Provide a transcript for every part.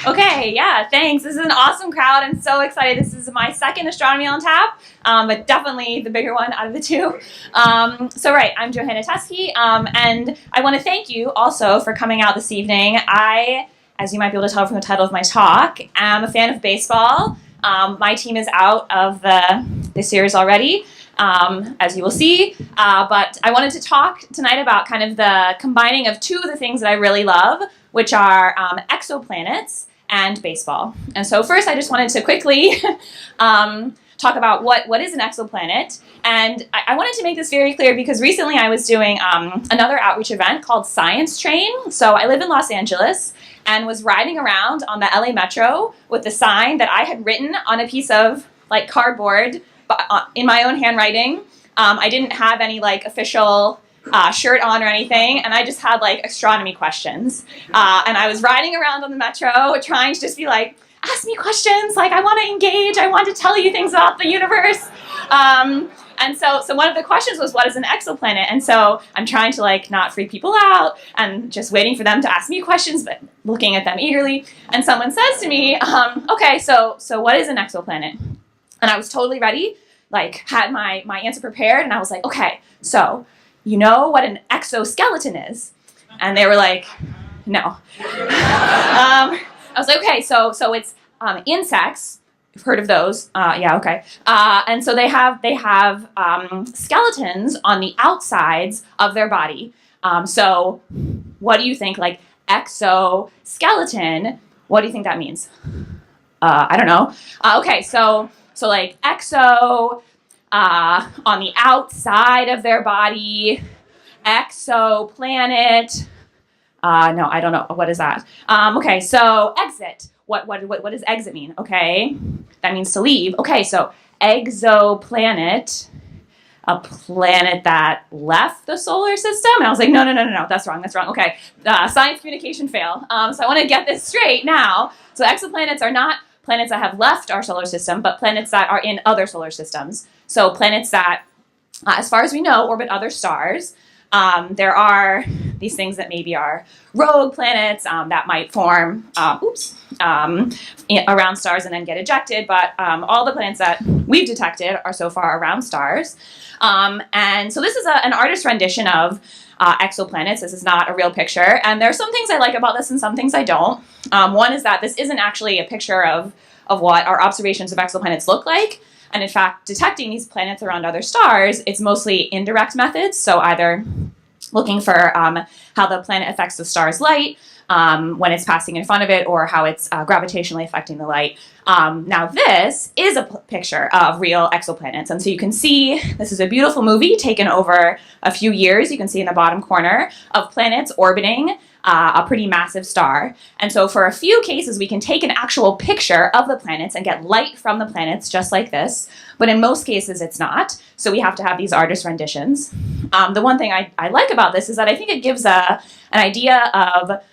Okay, yeah, thanks. This is an awesome crowd. I'm so excited. This is my second Astronomy on Tap, but definitely the bigger one out of the two. I'm Johanna Teske, and I want to thank you also for coming out this evening. I, as you might be able to tell from the title of my talk, am a fan of baseball. My team is out of the series already, as you will see, but I wanted to talk tonight about kind of the combining of two of the things that I really love, which are exoplanets and baseball. And so first I just wanted to quickly talk about what is an exoplanet. And I wanted to make this very clear because recently I was doing another outreach event called Science Train. So I live in Los Angeles and was riding around on the LA Metro with the sign that I had written on a piece of like cardboard in my own handwriting. I didn't have any like official shirt on or anything, and I just had like astronomy questions. And I was riding around on the Metro trying to just be like, ask me questions, like I want to engage, I want to tell you things about the universe. And so one of the questions was, what is an exoplanet? And so I'm trying to like not freak people out and just waiting for them to ask me questions, but looking at them eagerly. And someone says to me, okay, so what is an exoplanet? And I was totally ready, like had my answer prepared, and I was like, okay, so you know what an exoskeleton is? And they were like, no. I was like, okay, so it's insects. You've heard of those? Yeah, okay. And so they have skeletons on the outsides of their body. So what do you think? Like exoskeleton, what do you think that means? I don't know. Okay, so like exo on the outside of their body, exoplanet. No, I don't know. What is that? Okay, so exit. What does exit mean? Okay, that means to leave. Okay, so exoplanet, a planet that left the solar system. And I was like, no, that's wrong. Okay, science communication fail. So I want to get this straight now. So exoplanets are not planets that have left our solar system, but planets that are in other solar systems. So planets that, as far as we know, orbit other stars. There are these things that maybe are rogue planets that might form around stars and then get ejected, but all the planets that we've detected are so far around stars. And so this is an artist's rendition of exoplanets. This is not a real picture, and there are some things I like about this and some things I don't. One is that this isn't actually a picture of what our observations of exoplanets look like. And in fact, detecting these planets around other stars, it's mostly indirect methods. So either looking for how the planet affects the star's light when it's passing in front of it, or how it's gravitationally affecting the light. Now this is a picture of real exoplanets. And so you can see, this is a beautiful movie taken over a few years. You can see in the bottom corner of planets orbiting a pretty massive star. And so for a few cases, we can take an actual picture of the planets and get light from the planets just like this. But in most cases, it's not. So we have to have these artist renditions. The one thing I like about this is that I think it gives an idea of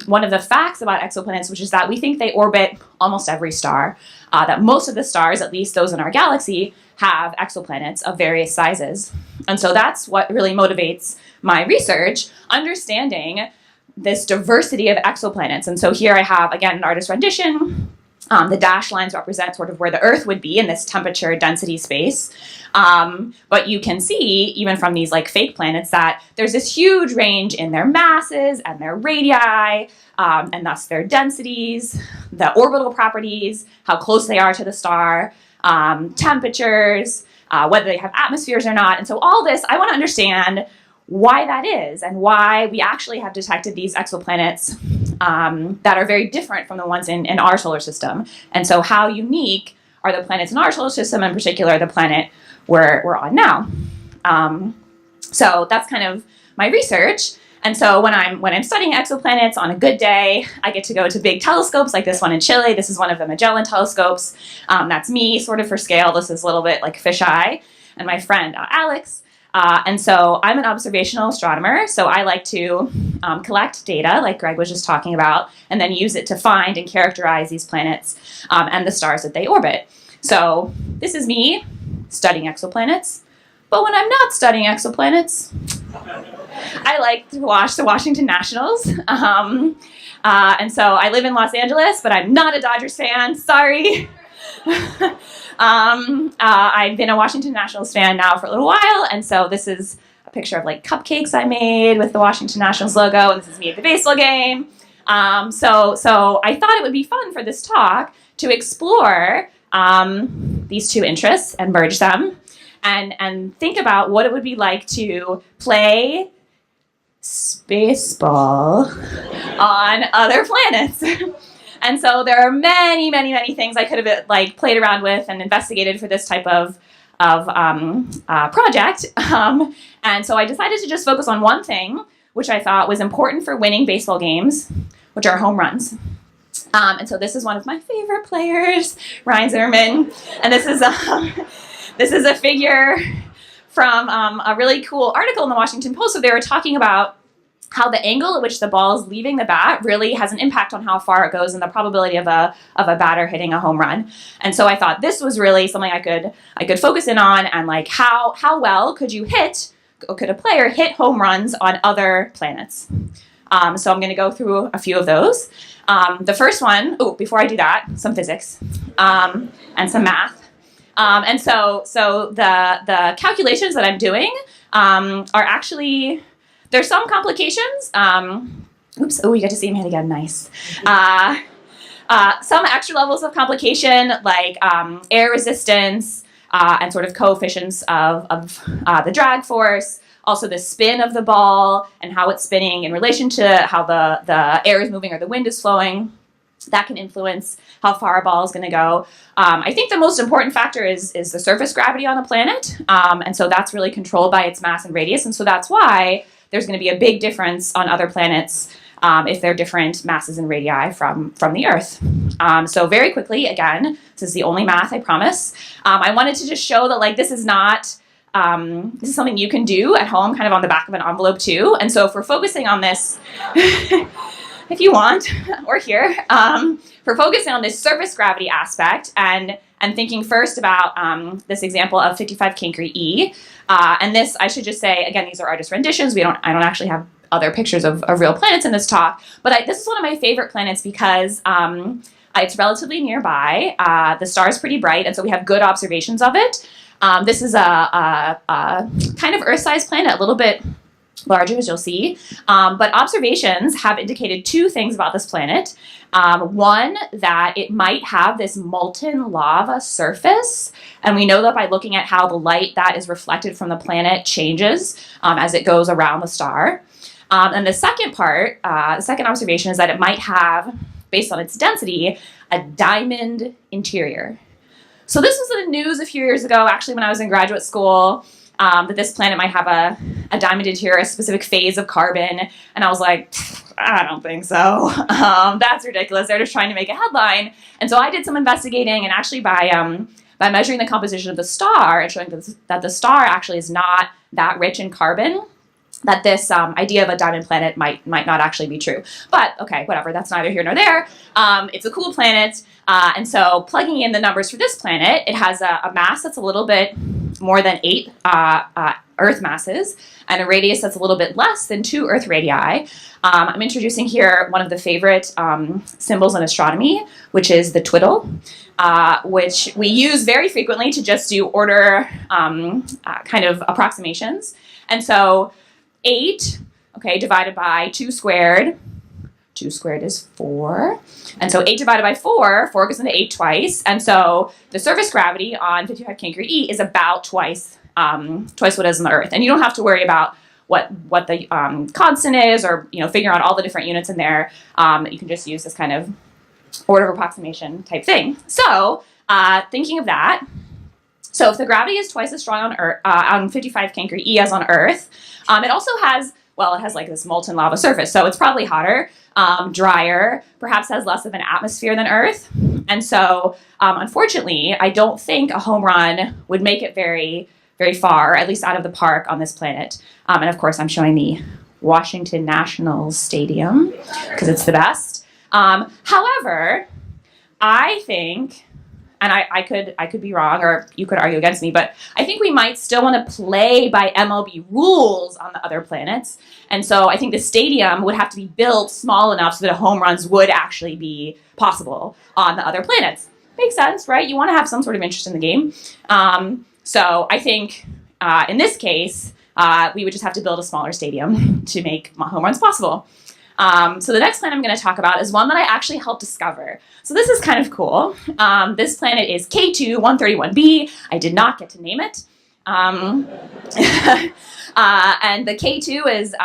one of the facts about exoplanets, which is that we think they orbit almost every star. That most of the stars, at least those in our galaxy, have exoplanets of various sizes. And so that's what really motivates my research, understanding this diversity of exoplanets. And so here I have, again, an artist rendition. The dashed lines represent sort of where the Earth would be in this temperature density space. But you can see, even from these like fake planets, that there's this huge range in their masses and their radii, and thus their densities, the orbital properties, how close they are to the star, temperatures, whether they have atmospheres or not. And so all this, I want to understand why that is and why we actually have detected these exoplanets that are very different from the ones in our solar system. And so how unique are the planets in our solar system, in particular the planet we're on now. So that's kind of my research. And so when I'm studying exoplanets on a good day, I get to go to big telescopes like this one in Chile. This is one of the Magellan telescopes. That's me, sort of for scale. This is a little bit like fisheye. And my friend Alex. And so I'm an observational astronomer, so I like to collect data, like Greg was just talking about, and then use it to find and characterize these planets and the stars that they orbit. So this is me studying exoplanets. But when I'm not studying exoplanets, I like to watch the Washington Nationals. And so I live in Los Angeles, but I'm not a Dodgers fan. Sorry. I've been a Washington Nationals fan now for a little while, and so this is a picture of like cupcakes I made with the Washington Nationals logo, and this is me at the baseball game. So I thought it would be fun for this talk to explore these two interests and merge them, and think about what it would be like to play SBaseball on other planets. And so there are many, many, many things I could have like played around with and investigated for this type of project. And so I decided to just focus on one thing, which I thought was important for winning baseball games, which are home runs. And so this is one of my favorite players, Ryan Zimmerman. And this is a figure from a really cool article in the Washington Post. So they were talking about how the angle at which the ball is leaving the bat really has an impact on how far it goes and the probability of a batter hitting a home run. And so I thought this was really something I could focus in on, and like how well could a player hit home runs on other planets? So I'm going to go through a few of those. The first one, before I do that, some physics and some math. And so the calculations that I'm doing are actually, there's some complications. You get to see him hit again, nice. Some extra levels of complication, like air resistance and sort of coefficients of the drag force. Also the spin of the ball and how it's spinning in relation to how the air is moving or the wind is flowing. That can influence how far a ball is going to go. I think the most important factor is the surface gravity on a planet. And so that's really controlled by its mass and radius. And so that's why there's going to be a big difference on other planets if they're different masses and radii from the Earth. So very quickly, again, this is the only math, I promise. I wanted to just show that like this is not, this is something you can do at home, kind of on the back of an envelope too. And so if we're focusing on this, if you want, or here, for focusing on this surface gravity aspect and thinking first about this example of 55 Cancri E. And this, I should just say, again, these are artist renditions. I don't actually have other pictures of real planets in this talk, but this is one of my favorite planets because it's relatively nearby. The star is pretty bright, and so we have good observations of it. This is a kind of Earth-sized planet, a little bit larger, as you'll see. But observations have indicated two things about this planet. One, that it might have this molten lava surface. And we know that by looking at how the light that is reflected from the planet changes as it goes around the star. And the second part, the second observation is that it might have, based on its density, a diamond interior. So this was in the news a few years ago, actually when I was in graduate school, that this planet might have a diamond interior, a specific phase of carbon. And I was like, I don't think so. That's ridiculous. They're just trying to make a headline. And so I did some investigating, and actually by measuring the composition of the star and showing that the star actually is not that rich in carbon, that this idea of a diamond planet might not actually be true. But okay, whatever, that's neither here nor there. It's a cool planet, and so plugging in the numbers for this planet, it has a mass that's a little bit more than 8 Earth masses, and a radius that's a little bit less than 2 Earth radii. I'm introducing here one of the favorite symbols in astronomy, which is the twiddle, which we use very frequently to just do order kind of approximations. And so 8, okay, divided by 2 squared. 2 squared is 4. And so 8 divided by 4 goes into 8 twice. And so the surface gravity on 55 Cancri E is about twice what it is on the Earth. And you don't have to worry about what the constant is, or figure out all the different units in there. You can just use this kind of order of approximation type thing. So thinking of that, so if the gravity is twice as strong on Earth, on 55 Cancri E as on Earth, it also has, well, it has like this molten lava surface, so it's probably hotter, drier, perhaps has less of an atmosphere than Earth. And so, unfortunately, I don't think a home run would make it very, very far, at least out of the park on this planet. And of course, I'm showing the Washington Nationals Stadium because it's the best. However, I think, and I could be wrong, or you could argue against me, but I think we might still want to play by MLB rules on the other planets. And so I think the stadium would have to be built small enough so that home runs would actually be possible on the other planets. Makes sense, right? You want to have some sort of interest in the game. So I think in this case, we would just have to build a smaller stadium to make home runs possible. So the next planet I'm going to talk about is one that I actually helped discover. So this is kind of cool. This planet is K2-131b. I did not get to name it. And the K2 is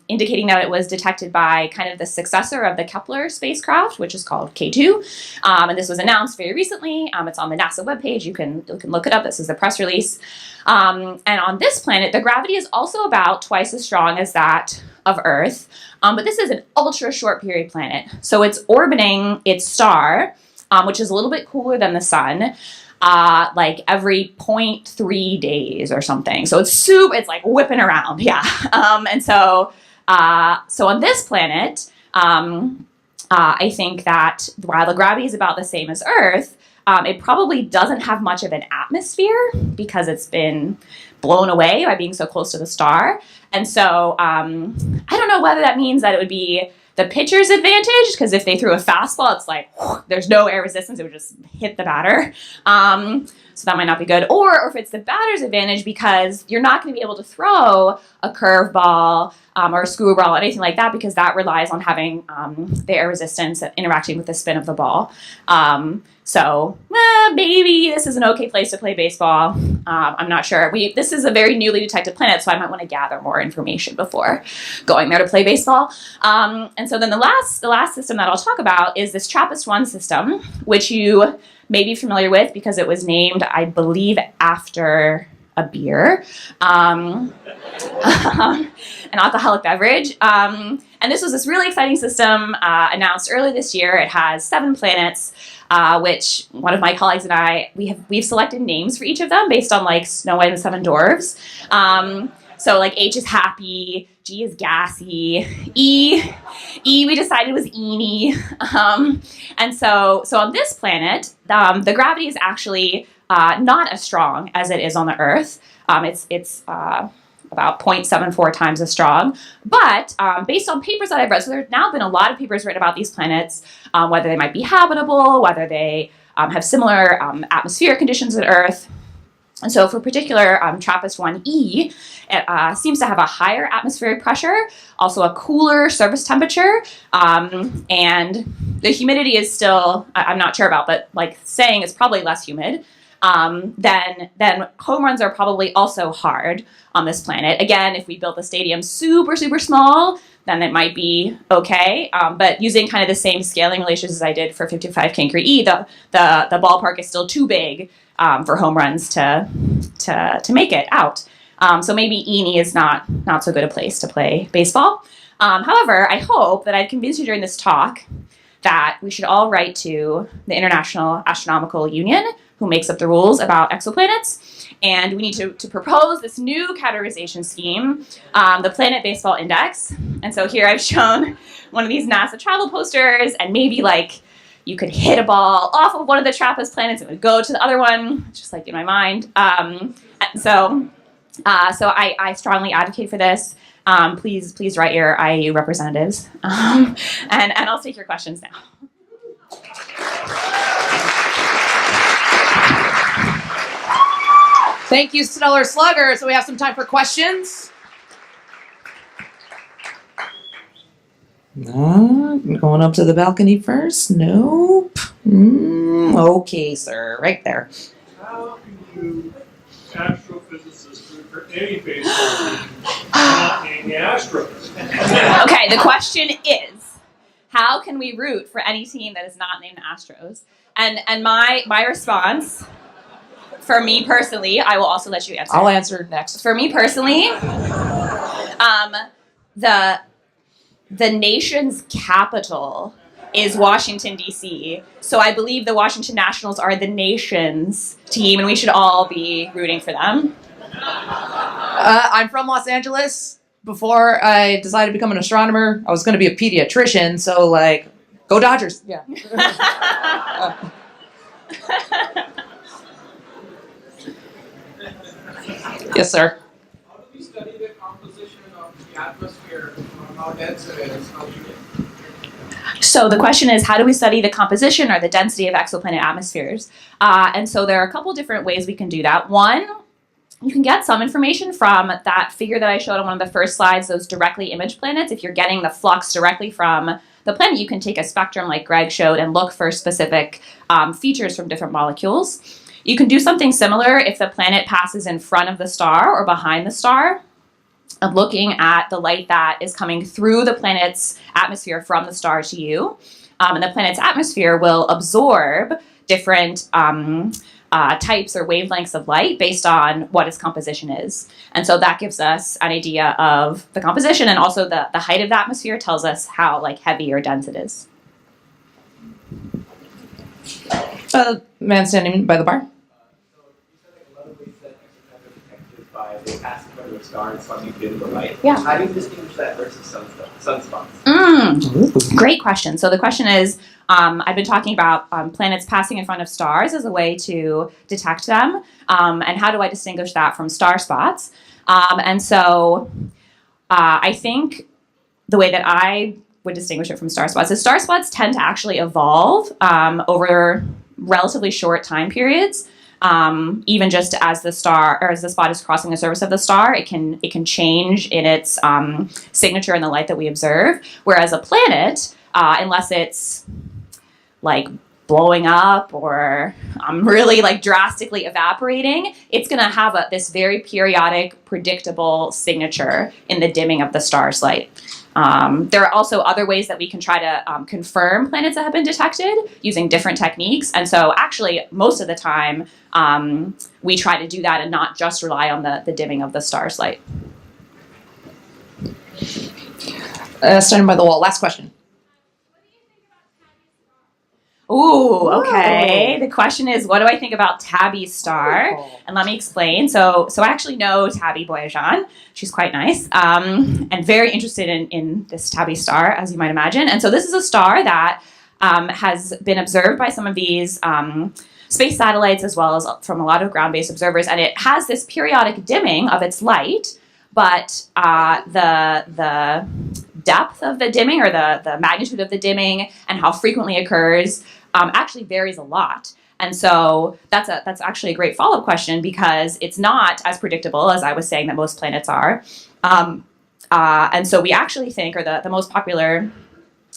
indicating that it was detected by kind of the successor of the Kepler spacecraft, which is called K2. And this was announced very recently. It's on the NASA webpage. You can look it up. This is the press release. And on this planet, the gravity is also about twice as strong as that of Earth. But this is an ultra short period planet. So it's orbiting its star, which is a little bit cooler than the sun, like every 0.3 days or something. So it's like whipping around, yeah. And so on this planet, I think that while the gravity is about the same as Earth, it probably doesn't have much of an atmosphere because it's been blown away by being so close to the star. And so I don't know whether that means that it would be the pitcher's advantage, because if they threw a fastball, it's like, whew, there's no air resistance, it would just hit the batter. So that might not be good. Or if it's the batter's advantage, because you're not going to be able to throw a curveball or a screwball or anything like that, because that relies on having the air resistance interacting with the spin of the ball. So maybe this is an okay place to play baseball. I'm not sure. This is a very newly detected planet, so I might want to gather more information before going there to play baseball. And so then the last system that I'll talk about is this TRAPPIST-1 system, which you may be familiar with because it was named, I believe, after a beer, an alcoholic beverage. And this was this really exciting system announced earlier this year. It has 7 planets, which one of my colleagues and I, we've selected names for each of them based on like Snow White and the Seven Dwarfs. So like H is happy, G is gassy, E we decided was eeny. And so on this planet, the gravity is actually not as strong as it is on the Earth. It's about 0.74 times as strong. But based on papers that I've read, so there have now been a lot of papers written about these planets, whether they might be habitable, whether they have similar atmospheric conditions as Earth. And so for particular, TRAPPIST-1e, it seems to have a higher atmospheric pressure, also a cooler surface temperature, and the humidity is still, I'm not sure about, but like saying it's probably less humid. Then home runs are probably also hard on this planet. Again, if we built the stadium super, super small, then it might be okay. But using kind of the same scaling relations as I did for 55 Cancri E, the ballpark is still too big for home runs to make it out. So maybe Eenie is not so good a place to play baseball. However, I hope that I've convinced you during this talk that we should all write to the International Astronomical Union, who makes up the rules about exoplanets, and we need to propose this new categorization scheme, the Planet Baseball Index. And so here I've shown one of these NASA travel posters, and maybe like you could hit a ball off of one of the TRAPPIST planets and it would go to the other one, just like in my mind. So I strongly advocate for this. Please write your IAU representatives, and I'll take your questions now. Thank you, Stellar Slugger. So we have some time for questions. Going up to the balcony first? Nope. Okay, sir. Right there. How can you, astrophysicists, root for any baseball team not named the Astros? Okay, the question is, how can we root for any team that is not named the Astros? And my response, for me personally, I will also let you answer. I'll answer next. For me personally, the nation's capital is Washington, D.C. So I believe the Washington Nationals are the nation's team, and we should all be rooting for them. I'm from Los Angeles. Before I decided to become an astronomer, I was going to be a pediatrician, so like, go Dodgers. Yeah. Yes, sir. How do we study the composition of the atmosphere? How dense it is? How we get? So the question is, how do we study the composition or the density of exoplanet atmospheres? And so there are a couple different ways we can do that. One, you can get some information from that figure that I showed on one of the first slides, those directly imaged planets. If you're getting the flux directly from the planet, you can take a spectrum like Greg showed and look for specific features from different molecules. You can do something similar if the planet passes in front of the star or behind the star, of looking at the light that is coming through the planet's atmosphere from the star to you. And the planet's atmosphere will absorb different types or wavelengths of light based on what its composition is. And so that gives us an idea of the composition, and also the height of the atmosphere tells us how heavy or dense it is. Man standing by the bar. So you said a lot of ways that exoplanets are detected by they pass in front of a star and suddenly dim the light. Yeah. How do you distinguish that versus sunspots? Great question. So the question is, I've been talking about planets passing in front of stars as a way to detect them, and how do I distinguish that from star spots? And so I think the way that I would distinguish it from star spots is star spots tend to actually evolve over relatively short time periods. Even just as the star or as the spot is crossing the surface of the star, it can change in its signature in the light that we observe. Whereas a planet, unless it's blowing up or really drastically evaporating, it's going to have this very periodic, predictable signature in the dimming of the star's light. There are also other ways that we can try to confirm planets that have been detected using different techniques. And so actually, most of the time, we try to do that and not just rely on the dimming of the star's light. Standing by the wall. Last question. Ooh, okay. The question is, what do I think about Tabby's star? And let me explain. So I actually know Tabby Boyajan. She's quite nice, and very interested in this Tabby star, as you might imagine. And so this is a star that has been observed by some of these space satellites, as well as from a lot of ground-based observers. And it has this periodic dimming of its light, but the depth of the dimming, or the magnitude of the dimming and how frequently it occurs, actually varies a lot. And so that's actually a great follow-up question, because it's not as predictable as I was saying that most planets are. And so we actually think, or the most popular,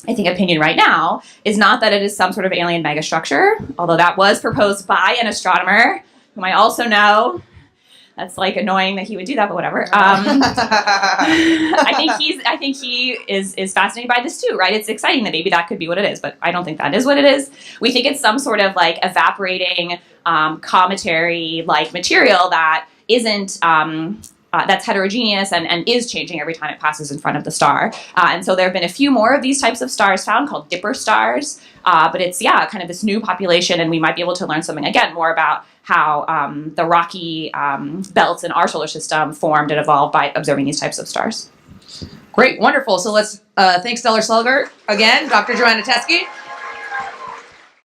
I think, opinion right now is not that it is some sort of alien megastructure, although that was proposed by an astronomer whom I also know. That's annoying that he would do that, but whatever. I think he is fascinated by this too, right? It's exciting that maybe that could be what it is, but I don't think that is what it is. We think it's some sort of evaporating cometary material that isn't that's heterogeneous and is changing every time it passes in front of the star. And so there have been a few more of these types of stars found, called Dipper stars. But it's, kind of this new population, and we might be able to learn something, again, more about how the rocky belts in our solar system formed and evolved by observing these types of stars. Great, wonderful. So let's thank Stellar Slugger again, Dr. Johanna Teske.